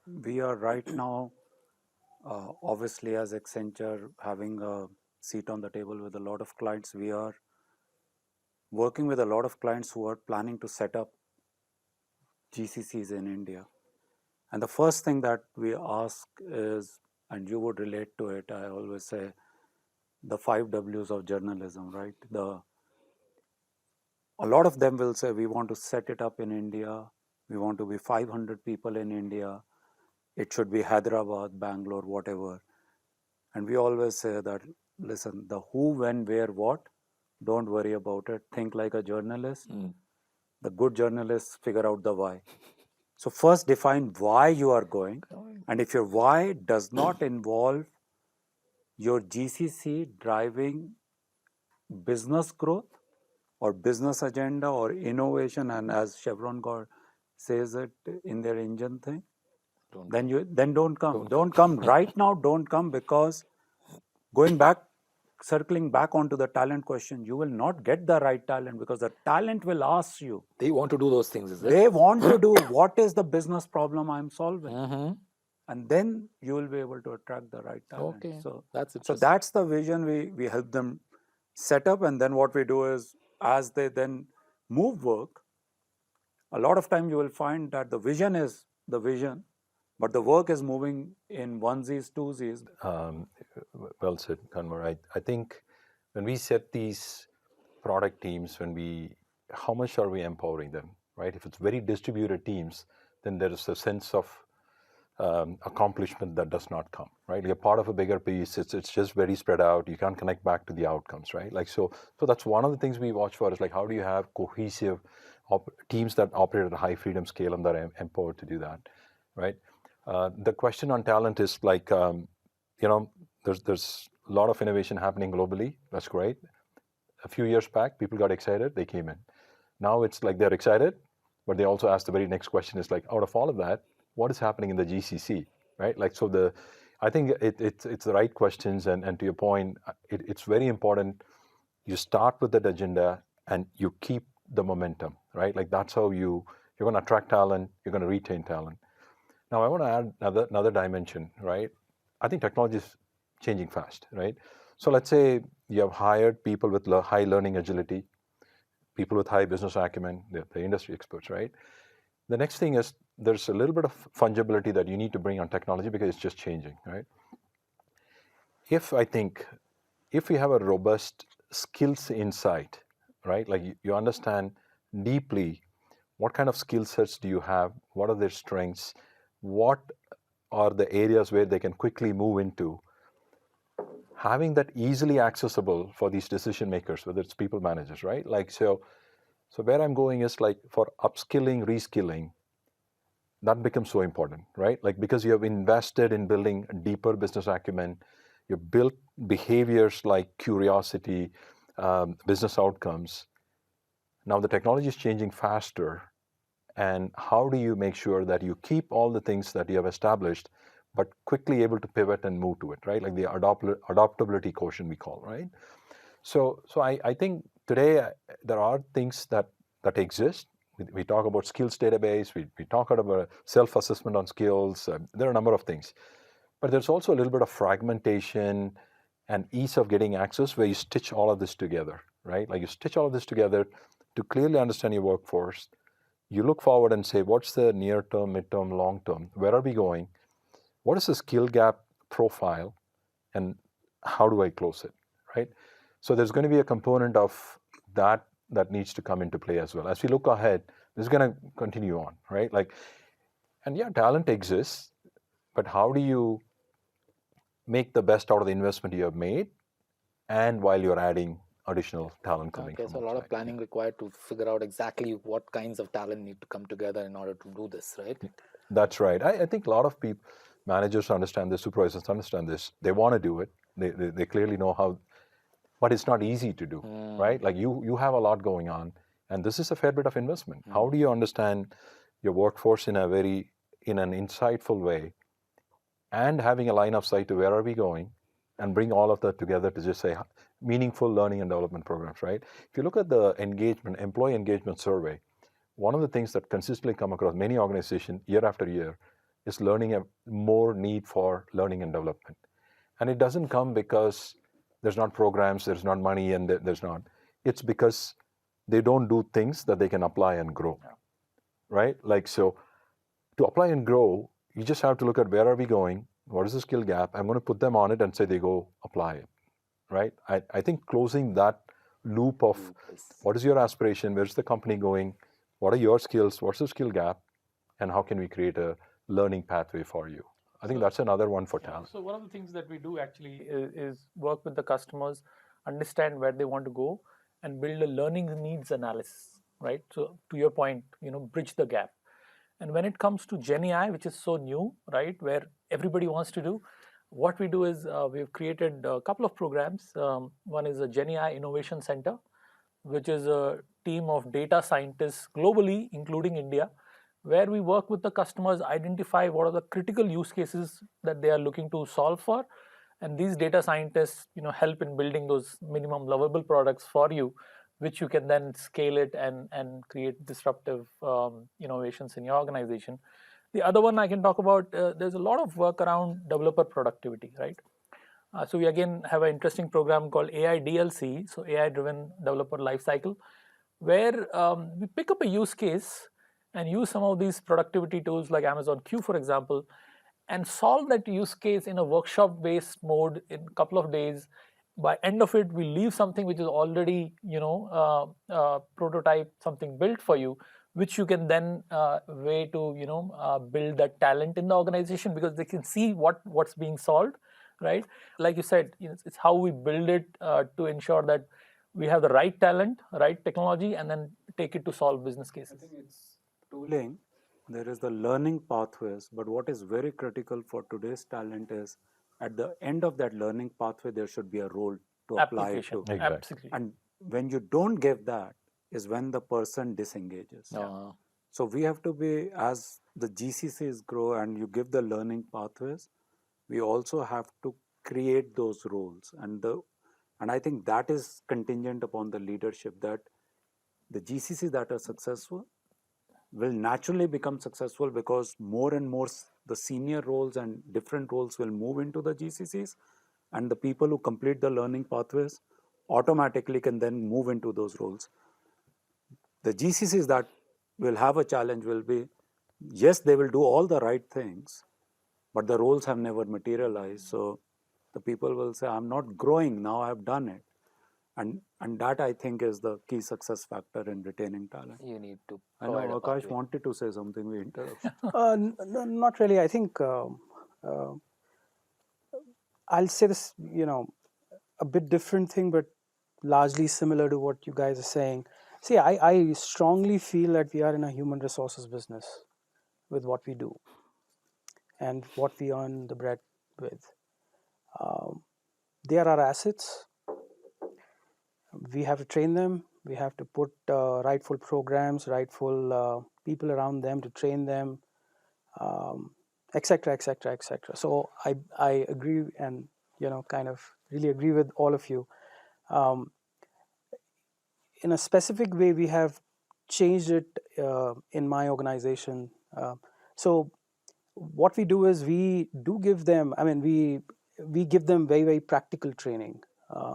We are right now, obviously, as Accenture, having a seat on the table with a lot of clients. We are working with a lot of clients who are planning to set up GCCs in India. And the first thing that we ask is, and you would relate to it, I always say, the 5 Ws of journalism, right? A lot of them will say, we want to set it up in India. We want to be 500 people in India. It should be Hyderabad, Bangalore, whatever. And we always say that, listen, the who, when, where, what, don't worry about it. Think like a journalist. The good journalists figure out the why. So first define why you are going. And if your why does not involve your GCC driving business growth or business agenda or innovation, and as Chevron says it in their engine thing, then don't come. Don't come right now. Don't come, because circling back onto the talent question, you will not get the right talent because the talent will ask you. They want to do those things, is it? They want to do what is the business problem I'm solving. And then you will be able to attract the right talent. Okay, so that's the vision we help them set up. And then what we do is, as they then move work, a lot of time you will find that the vision is the vision, but the work is moving in onesies, twosies. Well said, Kanwar. I think when we set these product teams, how much are we empowering them, right? If it's very distributed teams, then there is a sense of accomplishment that does not come, right? You're part of a bigger piece. It's just very spread out. You can't connect back to the outcomes, right? So that's one of the things we watch for, is like, how do you have cohesive teams that operate at a high freedom scale and that are empowered to do that, right? The question on talent is like, there's a lot of innovation happening globally. That's great. A few years back, people got excited, they came in. Now it's like they're excited, but they also ask the very next question is like, out of all of that, what is happening in the GCC, right? Like, so I think it's the right questions, and to your point, it's very important. You start with that agenda and you keep the momentum, right? Like that's how you're going to attract talent, you're going to retain talent. Now I want to add another dimension, right? I think technology is changing fast, right? So let's say you have hired people with high learning agility, people with high business acumen, the industry experts, right? The next thing is there's a little bit of fungibility that you need to bring on technology because it's just changing, right? If we have a robust skills insight, right? Like you understand deeply what kind of skill sets do you have, what are their strengths, what are the areas where they can quickly move into, having that easily accessible for these decision makers, whether it's people managers, right? Like so where I'm going is like for upskilling, reskilling, that becomes so important, right? Like because you have invested in building a deeper business acumen, you built behaviors like curiosity, business outcomes. Now the technology is changing faster, and how do you make sure that you keep all the things that you have established, but quickly able to pivot and move to it, right? Like the adaptability quotient we call, right? So I think today there are things that exist. We talk about skills database, we talk about self-assessment on skills, there are a number of things. But there's also a little bit of fragmentation and ease of getting access where you stitch all of this together, right? Like you stitch all of this together to clearly understand your workforce. You look forward and say, what's the near term, mid-term, long term? Where are we going? What is the skill gap profile? And how do I close it, right? So there's going to be a component of that needs to come into play as well. As we look ahead, this is going to continue on, right? Like, and yeah, talent exists, but how do you make the best out of the investment you have made, and while you're adding additional talent coming from so a lot of planning required to figure out exactly what kinds of talent need to come together in order to do this, right? That's right. I think a lot of people, managers understand this, supervisors understand this. They want to do it. They clearly know how, but it's not easy to do, right? Like you have a lot going on, and this is a fair bit of investment. How do you understand your workforce in an insightful way, and having a line of sight to where are we going, and bring all of that together to just say meaningful learning and development programs, right? If you look at the employee engagement survey, one of the things that consistently come across many organizations year after year is more need for learning and development. And it doesn't come because there's not programs, there's not money, and it's because they don't do things that they can apply and grow, right? Like, so to apply and grow, you just have to look at where are we going, what is the skill gap, I'm going to put them on it and say they go apply it, right? I think closing that loop of what is your aspiration, where's the company going, what are your skills, what's the skill gap, and how can we create a learning pathway for you? I think that's another one for talent. So one of the things that we do actually is work with the customers, understand where they want to go, and build a learning needs analysis, right? So to your point, bridge the gap. And when it comes to Gen AI, which is so new, right, where everybody wants to do, what we do is we've created a couple of programs. One is a Gen AI Innovation Center, which is a team of data scientists globally, including India, where we work with the customers, identify what are the critical use cases that they are looking to solve for, and these data scientists, help in building those minimum lovable products for you, which you can then scale it and create disruptive innovations in your organization. The other one I can talk about, there's a lot of work around developer productivity, right? So we again have an interesting program called AI DLC, so AI-driven developer lifecycle, where we pick up a use case and use some of these productivity tools like Amazon Q, for example, and solve that use case in a workshop-based mode in a couple of days. By end of it, we leave something which is already, prototype, something built for you, which you can then way to, build that talent in the organization because they can see what's being solved, right? Like you said, it's how we build it to ensure that we have the right talent, right technology, and then take it to solve business cases. I think it's tooling. There is the learning pathways, but what is very critical for today's talent is at the end of that learning pathway, there should be a role to apply it to. Exactly. Absolutely. And when you don't give that is when the person disengages. So we have to be, as the GCCs grow and you give the learning pathways, we also have to create those roles. And I think that is contingent upon the leadership, that the GCCs that are successful will naturally become successful because more and more the senior roles and different roles will move into the GCCs, and the people who complete the learning pathways automatically can then move into those roles. The GCCs that will have a challenge will be, yes, they will do all the right things, but the roles have never materialized. So the people will say, I'm not growing, now I've done it. And that, I think, is the key success factor in retaining talent. You need to I know provide a Akash pathway. wanted to say something, we interrupted. Not really. I think I'll say this, a bit different thing, but largely similar to what you guys are saying. See, I strongly feel that we are in a human resources business with what we do and what we earn the bread with. They are our assets. We have to train them. We have to put rightful programs, rightful people around them to train them, etc., etc., etc. So I agree, and kind of really agree with all of you. In a specific way, we have changed it in my organization. So what we do is we do give them, we give them very, very practical training,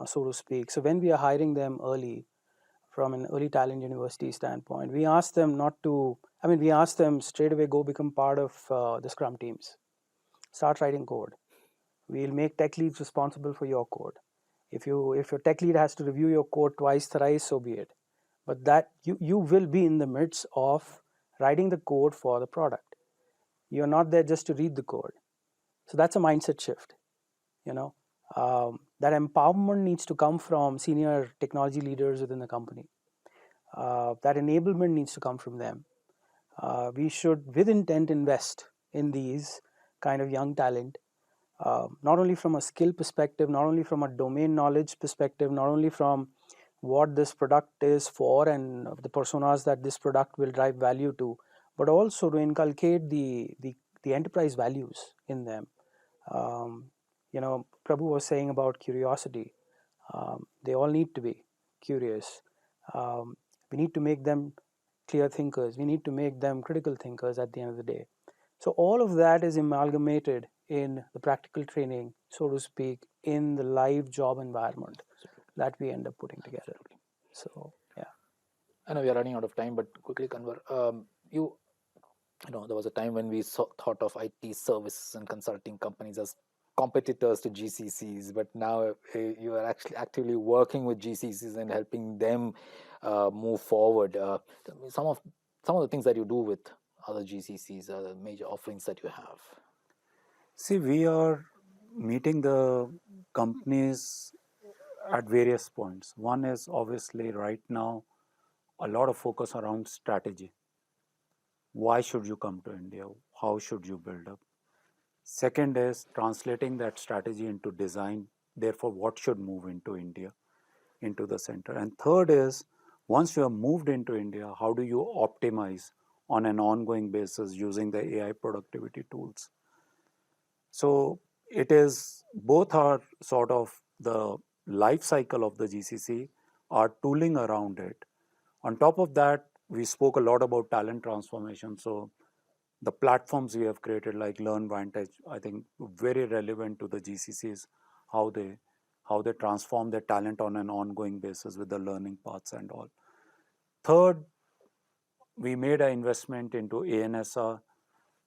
so to speak. So when we are hiring them early, from an early talent university standpoint, we ask them we ask them straight away, go become part of the Scrum teams. Start writing code. We'll make tech leads responsible for your code. If your tech lead has to review your code twice, thrice, so be it. But that you will be in the midst of writing the code for the product. You're not there just to read the code. So that's a mindset shift. That empowerment needs to come from senior technology leaders within the company. That enablement needs to come from them. We should, with intent, invest in these kind of young talent, not only from a skill perspective, not only from a domain knowledge perspective, not only from what this product is for and the personas that this product will drive value to, but also to inculcate the enterprise values in them. Prabhu was saying about curiosity. They all need to be curious. We need to make them clear thinkers. We need to make them critical thinkers at the end of the day. So all of that is amalgamated in the practical training, so to speak, in the live job environment that we end up putting together. So, yeah. I know we are running out of time, but quickly, Kanwar, there was a time when we thought of IT services and consulting companies as competitors to GCCs, but now you are actually actively working with GCCs and helping them move forward. Some of the things that you do with other GCCs are the major offerings that you have. See, we are meeting the companies at various points. One is obviously right now a lot of focus around strategy. Why should you come to India? How should you build up? Second is translating that strategy into design. Therefore, what should move into India, into the center? And third is, once you have moved into India, how do you optimize on an ongoing basis using the AI productivity tools? So it is, both are sort of the life cycle of the GCC, our tooling around it. On top of that, we spoke a lot about talent transformation. So the platforms we have created, like Reinvention, I think very relevant to the GCCs, how they transform their talent on an ongoing basis with the learning paths and all. Third, we made an investment into ANSR,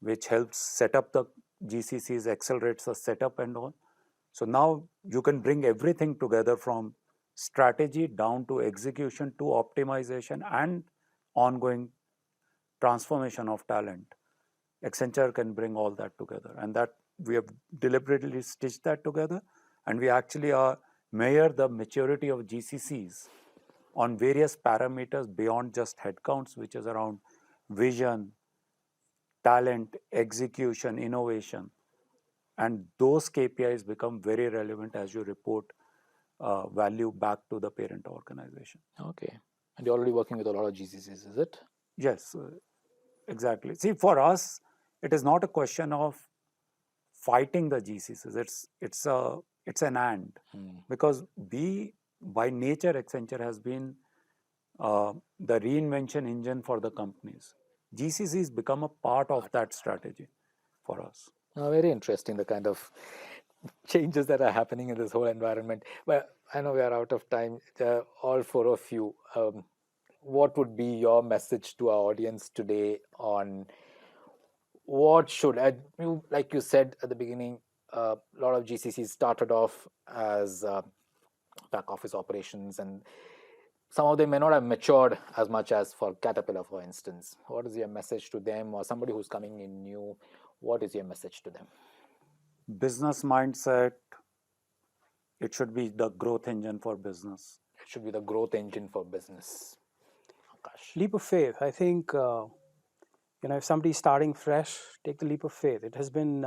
which helps set up the GCCs, accelerates the setup and all. So now you can bring everything together, from strategy down to execution to optimization and ongoing transformation of talent. Accenture can bring all that together, and that we have deliberately stitched that together, and we actually measure the maturity of GCCs on various parameters beyond just headcounts, which is around vision, talent, execution, innovation. And those KPIs become very relevant as you report value back to the parent organization. Okay. And you're already working with a lot of GCCs, is it? Yes, exactly. See, for us, it is not a question of fighting the GCCs. It's an and, because we, by nature, Accenture has been the reinvention engine for the companies. GCCs become a part of that strategy for us. Very interesting, the kind of changes that are happening in this whole environment. Well, I know we are out of time. All four of you, what would be your message to our audience today on what should, like you said at the beginning, a lot of GCCs started off as back office operations, and some of them may not have matured as much as for Caterpillar, for instance. What is your message to them, or somebody who's coming in new? What is your message to them? Business mindset, it should be the growth engine for business. It should be the growth engine for business. Akash. Leap of faith. I think, if somebody's starting fresh, take the leap of faith. It has been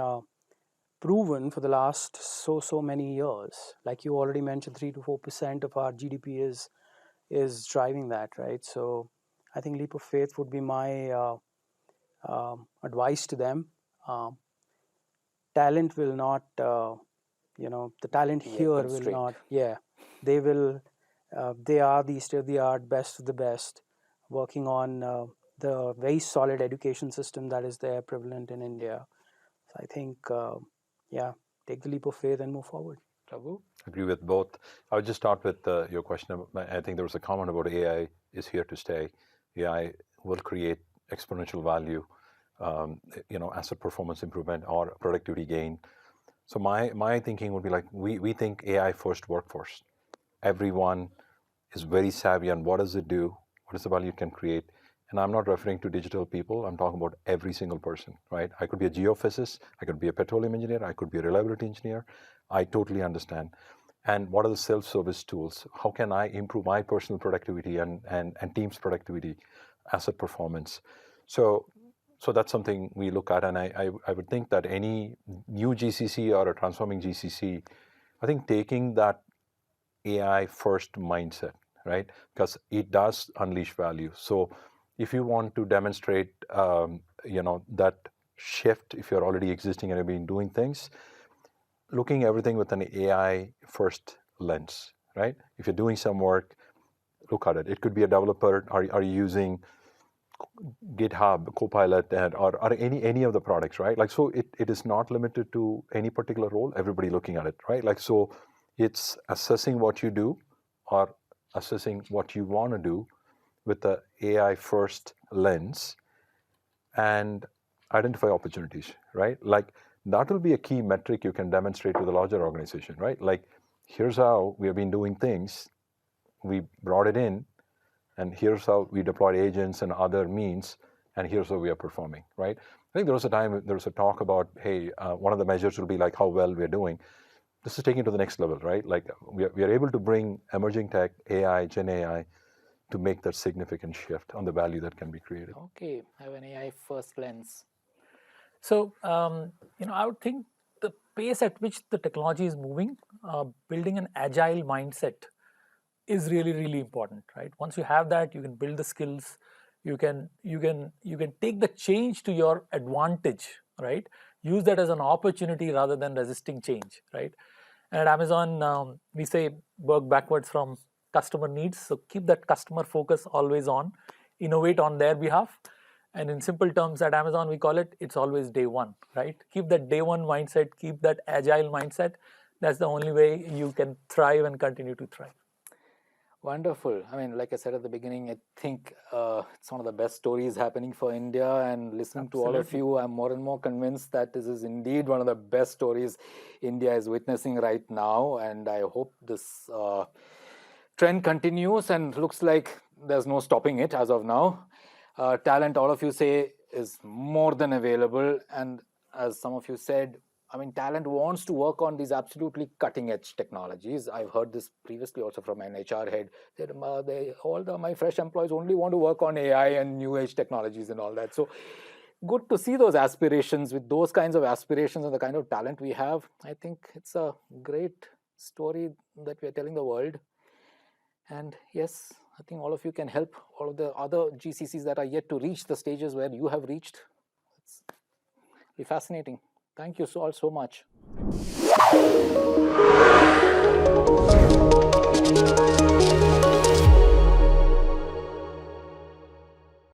proven for the last so many years. Like you already mentioned, 3 to 4% of our GDP is driving that, right? So I think leap of faith would be my advice to them. Talent will not, the talent here will not, they will, they are the state-of-the-art, best of the best, working on the very solid education system that is there prevalent in India. So I think, take the leap of faith and move forward. Prabhu? Agree with both. I would just start with your question. I think there was a comment about AI is here to stay. AI will create exponential value, asset performance improvement or productivity gain. So my thinking would be like, we think AI first workforce. Everyone is very savvy on what does it do, what is the value it can create. And I'm not referring to digital people, I'm talking about every single person, right? I could be a geophysicist, I could be a petroleum engineer, I could be a reliability engineer. I totally understand. And what are the self-service tools? How can I improve my personal productivity and team's productivity, asset performance? So that's something we look at, and I would think that any new GCC or a transforming GCC, I think taking that AI first mindset, right? Because it does unleash value. So if you want to demonstrate, that shift, if you're already existing and have been doing things, looking everything with an AI first lens, right? If you're doing some work, look at it. It could be a developer. Are you using GitHub, Copilot, or any of the products, right? Like, so it is not limited to any particular role, everybody looking at it, right? Like, so it's assessing what you do or assessing what you want to do with the AI first lens and identify opportunities, right? Like, that will be a key metric you can demonstrate to the larger organization, right? Like, here's how we have been doing things. We brought it in, and here's how we deployed agents and other means, and here's how we are performing, right? I think there was a talk about, hey, one of the measures will be like how well we're doing. This is taking it to the next level, right? Like, we are able to bring emerging tech, AI, Gen AI, to make that significant shift on the value that can be created. Okay, have an AI first lens. So, I would think the pace at which the technology is moving, building an agile mindset is really, really important, right? Once you have that, you can build the skills, you can take the change to your advantage, right? Use that as an opportunity rather than resisting change, right? And at Amazon, we say work backwards from customer needs. So keep that customer focus always on, innovate on their behalf. And in simple terms at Amazon, we call it's always day one, right? Keep that day one mindset, keep that agile mindset. That's the only way you can thrive and continue to thrive. Wonderful. I mean, like I said at the beginning, I think it's one of the best stories happening for India, and listening to all of you, I'm more and more convinced that this is indeed one of the best stories India is witnessing right now, and I hope this trend continues, and looks like there's no stopping it as of now. Talent, all of you say, is more than available, and as some of you said, I mean, talent wants to work on these absolutely cutting-edge technologies. I've heard this previously also from an HR head. That my fresh employees only want to work on AI and new-age technologies and all that. So good to see those aspirations. With those kinds of aspirations and the kind of talent we have, I think it's a great story that we are telling the world. And yes, I think all of you can help all of the other GCCs that are yet to reach the stages where you have reached. It's be fascinating. Thank you all so much.